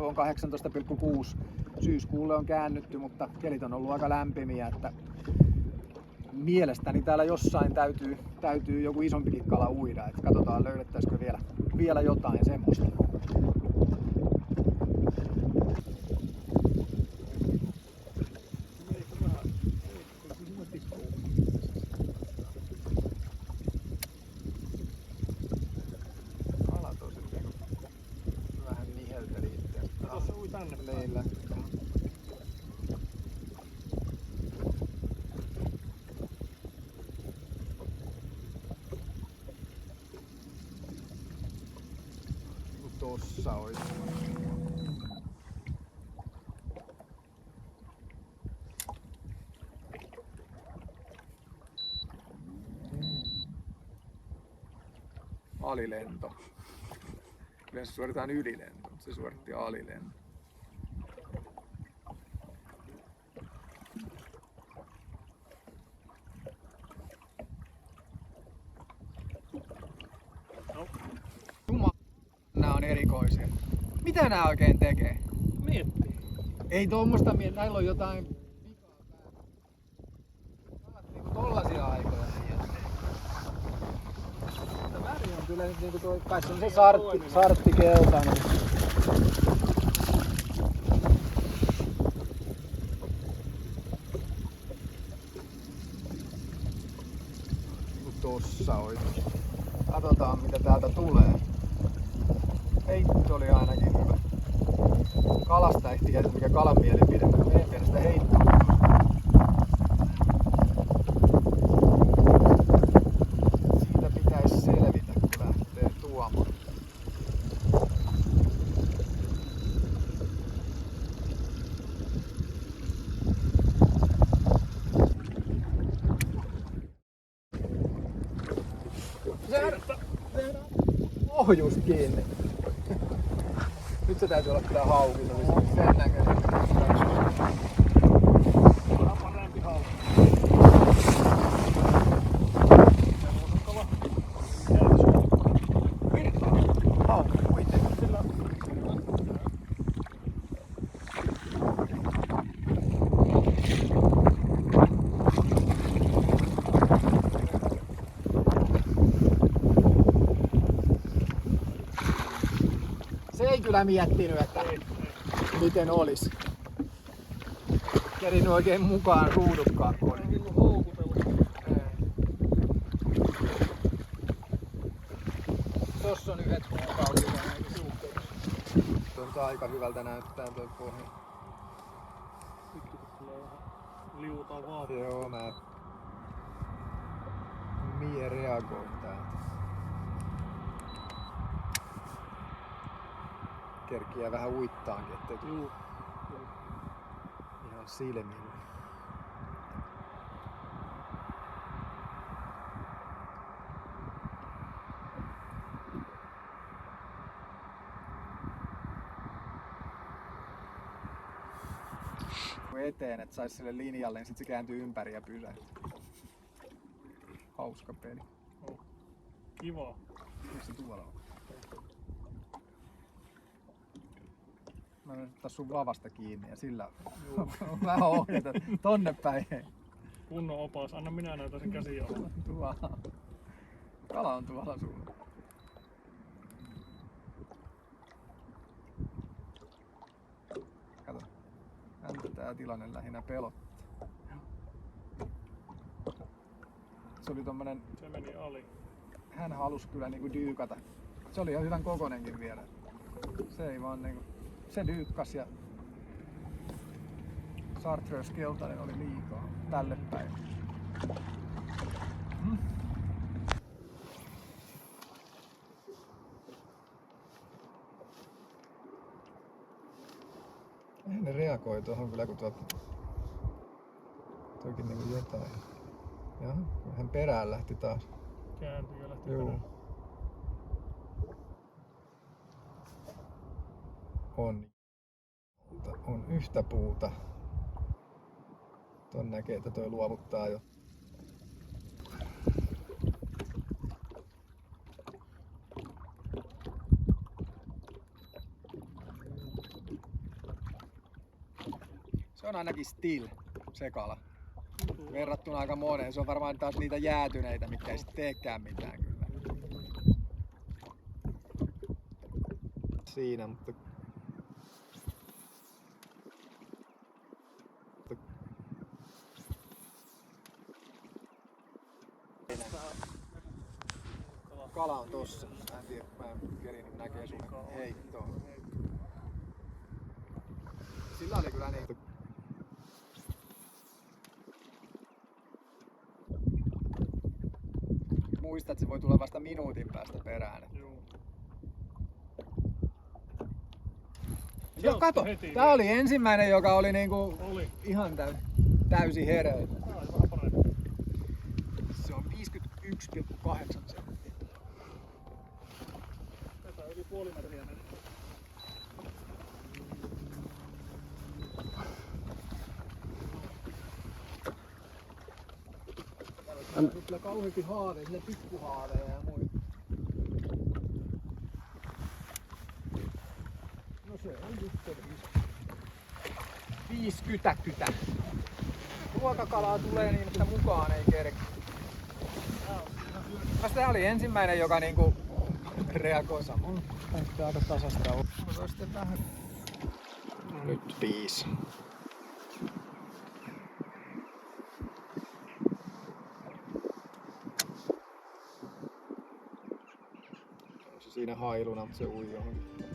on 18,6. Syyskuulle on käännytty, mutta kelit on ollut aika lämpimiä, että mielestäni täällä jossain täytyy joku isompikin kala uida. Et katsotaan löydettäisikö vielä jotain semmoista. Kala tosi vähän nihelteli itse. Tuossa ui tänne meillä. Tossa olisi. Alilento. Yleensä suoritetaan ylilento, mutta se suoritti alilento. Nää on erikoisia. Mitä nää oikein tekee? miettii. Ei tommosta näillä on jotain vikaa päällä. Kalat niinku tollasia aikoja. Mutta väri on kyllä niinku toi, kai se on se sartti keltainen. Niinku tossa olisi. Katsotaan mitä täältä tulee. Heitto oli ainakin hyvä. Kalasta ehti jätä mikä kalan mielipide, mutta meidän mielestä heitto on hyvä. Siitä pitäisi selvitä kun lähtee tuomaan. Sehän ohjus kiinni. Nyt se täytyy olla kyllä hauki, se olisi sen näköinen. Vähän parempi hauki. Virtaa. Hauki kuitenkin. Sillä Se ei kyllä miettinyt, että miten olisi. Kerin oikein mukaan ruudukkaan kone. Tossa on yhdet kuukausia näitä suhteita. Tuo aika hyvältä näyttää toi pohja. vittu kun tulee vähän liutaa vaan. Joo, mie reagoin täältä. Kerkiää vähän uittaankin, ettei tule Juu. ihan silmille. Eteen, että saisi sille linjalle, niin sit se kääntyy ympäri ja pysähtyy. Hauska peli. Oh. Kiva. Missä tuolla on? Mä ottaa sun vavasta kiinni ja sillä vähän ohjata tonne päin. Kunnon opas. Anna minä näytän sen käsijalan. Tuolla. Kala on tuolla sulla. Kato. Häntä tää tilanne lähinnä pelottaa. Se oli tommonen, Se meni ali. hän halusi kyllä niinku dyykata. Se oli ihan hyvän kokonenkin vielä. Se ei vaan niinku, se dyykkas ja Chartreuse keltainen oli liikaa tälle päin. Ne reagoi tuohon kyllä, kun toikin niinku jotain. Jaha, hän perään lähti taas. Kääntyi ja lähti Joo. perään. On yhtä puuta. Tuon näkee, että toi luovuttaa jo. Se on ainakin still, se kala. Verrattuna aika moneen. Se on varmaan taas niitä jäätyneitä, mitkä ei sit teekään mitään kyllä. Siinä, mutta... Kala on tossa. Mä en tiedä, mä en kerinyt näkee sun heittoa. Sillä oli kyllä niin. Muista, että se voi tulla vasta minuutin päästä perään. Joo. Joo, kato! Tää oli ensimmäinen, joka oli niinku Oli. ihan täysin hereillä. Tää oli vähän parempi. Se on 51,8 senttiä. Tätä yli puoli metriä meni. On kyllä kauheasti haaveja, sille pikkuhaaveja ja muita. No se on just se 50. Ruokakalaa tulee niin, että mukaan ei kerkeä. Tää oli ensimmäinen, joka niinku reagoi samoin. Näyttää aika tasasta olla. Otetaan sitten vähän. Nyt 5. Se siinä hailuna, mutta se ui johonkin.